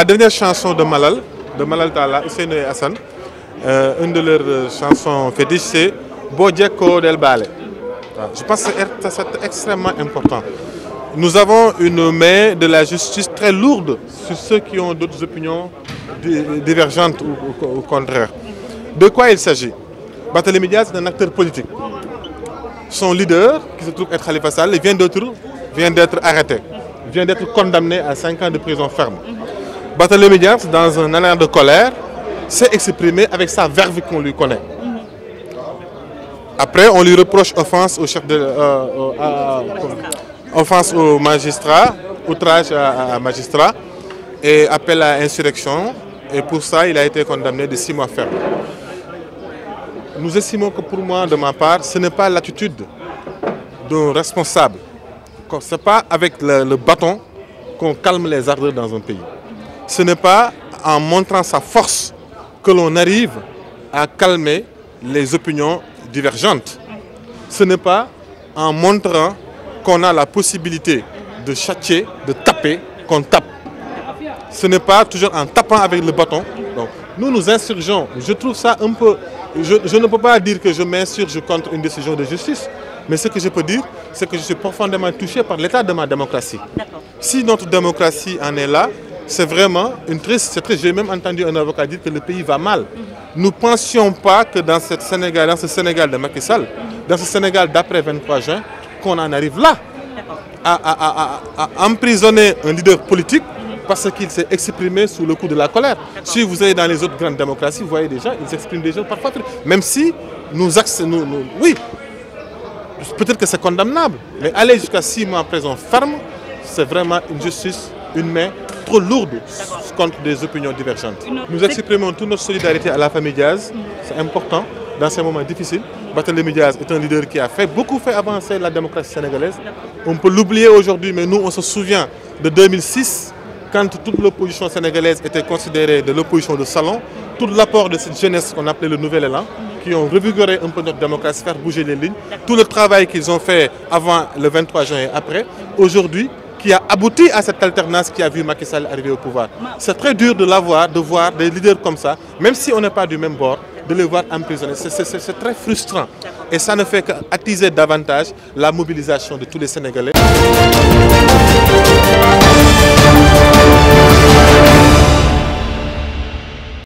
La dernière chanson de Malal Talla, Ousseynou et Hassan, une de leurs chansons fétiches, c'est Bodjeko del Bale. Je pense que c'est extrêmement important. Nous avons une main de la justice très lourde sur ceux qui ont d'autres opinions divergentes ou au contraire. De quoi il s'agit? Barthélémy Dias est un acteur politique. Son leader, qui se trouve être Khalifa Sall, vient d'être arrêté, vient d'être condamné à 5 ans de prison ferme. Barthélémy Dias, dans un élan de colère, s'est exprimé avec sa verve qu'on lui connaît. Après, on lui reproche offense au chef de, offense au magistrat, outrage à magistrat et appel à insurrection. Et pour ça, il a été condamné de 6 mois ferme. Nous estimons que pour moi, de ma part, ce n'est pas l'attitude d'un responsable. Ce n'est pas avec le bâton qu'on calme les ardeurs dans un pays. Ce n'est pas en montrant sa force que l'on arrive à calmer les opinions divergentes. Ce n'est pas en montrant qu'on a la possibilité de châtier, de taper, qu'on tape. Ce n'est pas toujours en tapant avec le bâton. Donc, nous nous insurgeons. Je trouve ça un peu... Je ne peux pas dire que je m'insurge contre une décision de justice, mais ce que je peux dire, c'est que je suis profondément touché par l'état de ma démocratie. Si notre démocratie en est là, c'est vraiment une triste... J'ai même entendu un avocat dire que le pays va mal. Nous ne pensions pas que dans ce Sénégal de Macky Sall, dans ce Sénégal d'après 23 juin, qu'on en arrive là, à emprisonner un leader politique parce qu'il s'est exprimé sous le coup de la colère. Si vous allez dans les autres grandes démocraties, vous voyez des gens, ils s'expriment déjà parfois, même si oui, peut-être que c'est condamnable, mais aller jusqu'à 6 mois en prison ferme, c'est vraiment une justice, une main trop lourde contre des opinions divergentes. Nous exprimons toute notre solidarité à la famille Diaz, c'est important dans ces moments difficiles. Barthélémy Dias est un leader qui a beaucoup fait avancer la démocratie sénégalaise. On peut l'oublier aujourd'hui, mais nous on se souvient de 2006, quand toute l'opposition sénégalaise était considérée de l'opposition de salon, tout l'apport de cette jeunesse qu'on appelait le nouvel élan, qui ont revigoré un peu notre démocratie, faire bouger les lignes, tout le travail qu'ils ont fait avant le 23 juin et après, aujourd'hui, qui a abouti à cette alternance qui a vu Macky Sall arriver au pouvoir. C'est très dur de voir des leaders comme ça, même si on n'est pas du même bord, de les voir emprisonnés. C'est très frustrant. Et ça ne fait qu'attiser davantage la mobilisation de tous les Sénégalais.